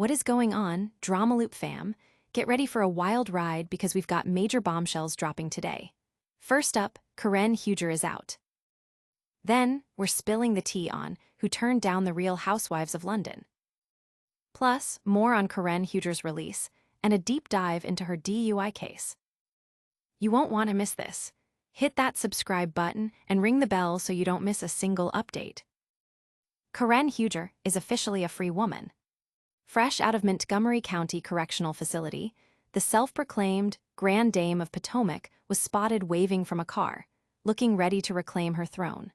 What is going on, DramaLoop fam? Get ready for a wild ride because we've got major bombshells dropping today. First up, Karen Huger is out. Then, we're spilling the tea on who turned down the Real Housewives of London. Plus, more on Karen Huger's release and a deep dive into her DUI case. You won't want to miss this. Hit that subscribe button and ring the bell so you don't miss a single update. Karen Huger is officially a free woman. Fresh out of Montgomery County Correctional Facility, the self-proclaimed Grand Dame of Potomac was spotted waving from a car, looking ready to reclaim her throne.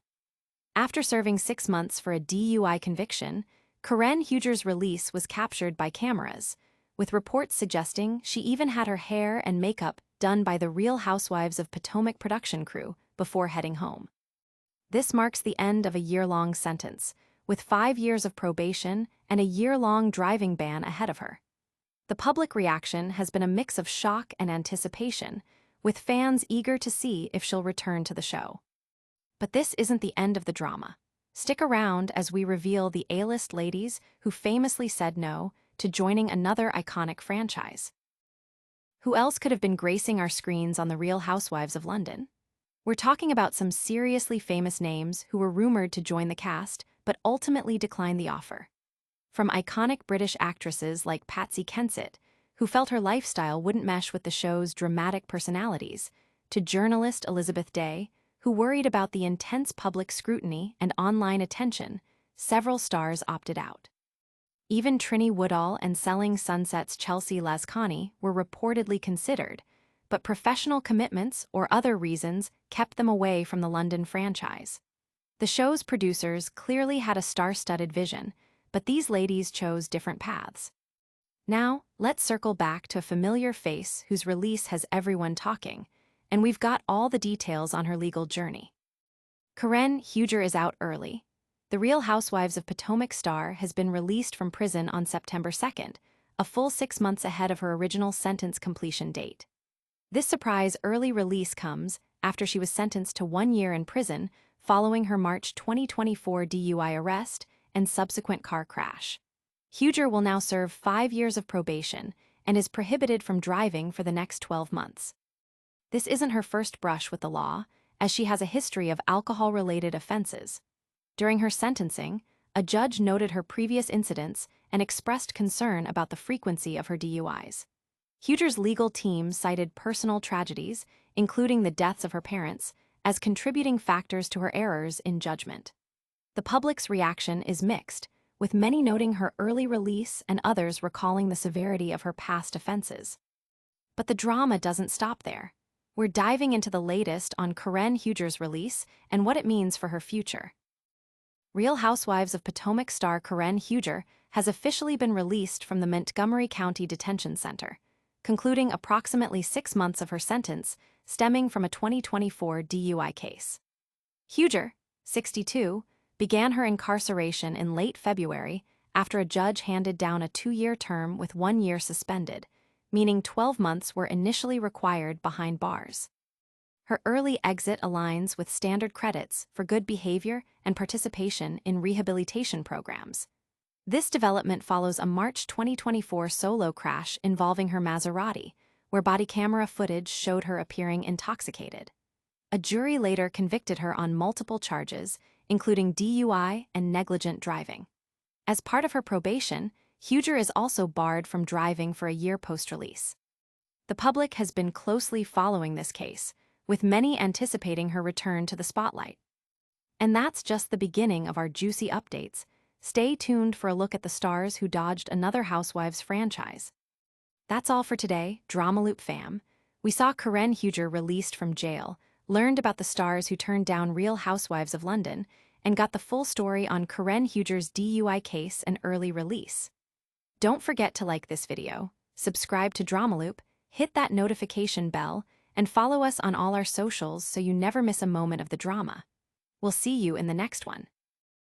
After serving 6 months for a DUI conviction, Karen Huger's release was captured by cameras, with reports suggesting she even had her hair and makeup done by the Real Housewives of Potomac production crew before heading home. This marks the end of a year-long sentence, with 5 years of probation and a year-long driving ban ahead of her. The public reaction has been a mix of shock and anticipation, with fans eager to see if she'll return to the show. But this isn't the end of the drama. Stick around as we reveal the A-list ladies who famously said no to joining another iconic franchise. Who else could have been gracing our screens on The Real Housewives of London? We're talking about some seriously famous names who were rumored to join the cast but ultimately declined the offer. From iconic British actresses like Patsy Kensit, who felt her lifestyle wouldn't mesh with the show's dramatic personalities, to journalist Elizabeth Day, who worried about the intense public scrutiny and online attention, several stars opted out. Even Trinny Woodall and Selling Sunset's Chelsea Lascani were reportedly considered, but professional commitments or other reasons kept them away from the London franchise. The show's producers clearly had a star-studded vision, but these ladies chose different paths. Now, let's circle back to a familiar face whose release has everyone talking, and we've got all the details on her legal journey. Karen Huger is out early. The Real Housewives of Potomac star has been released from prison on September 2nd, a full 6 months ahead of her original sentence completion date. This surprise early release comes after she was sentenced to 1 year in prison following her March 2024 DUI arrest and subsequent car crash. Huger will now serve 5 years of probation and is prohibited from driving for the next 12 months. This isn't her first brush with the law, as she has a history of alcohol-related offenses. During her sentencing, a judge noted her previous incidents and expressed concern about the frequency of her DUIs. Huger's legal team cited personal tragedies, including the deaths of her parents, as contributing factors to her errors in judgment. The public's reaction is mixed, with many noting her early release and others recalling the severity of her past offenses. But the drama doesn't stop there. We're diving into the latest on Karen Huger's release and what it means for her future. Real Housewives of Potomac star Karen Huger has officially been released from the Montgomery County Detention Center, concluding approximately 6 months of her sentence stemming from a 2024 DUI case. Huger, 62, began her incarceration in late February after a judge handed down a 2-year term with 1 year suspended, meaning 12 months were initially required behind bars. Her early exit aligns with standard credits for good behavior and participation in rehabilitation programs. This development follows a March 2024 solo crash involving her Maserati, where body camera footage showed her appearing intoxicated. A jury later convicted her on multiple charges, including DUI and negligent driving. As part of her probation, Huger is also barred from driving for a year post-release. The public has been closely following this case, with many anticipating her return to the spotlight. And that's just the beginning of our juicy updates. Stay tuned for a look at the stars who dodged another Housewives franchise. That's all for today, DramaLoop fam. We saw Karen Huger released from jail, learned about the stars who turned down Real Housewives of London, and got the full story on Karen Huger's DUI case and early release. Don't forget to like this video, subscribe to DramaLoop, hit that notification bell, and follow us on all our socials so you never miss a moment of the drama. We'll see you in the next one.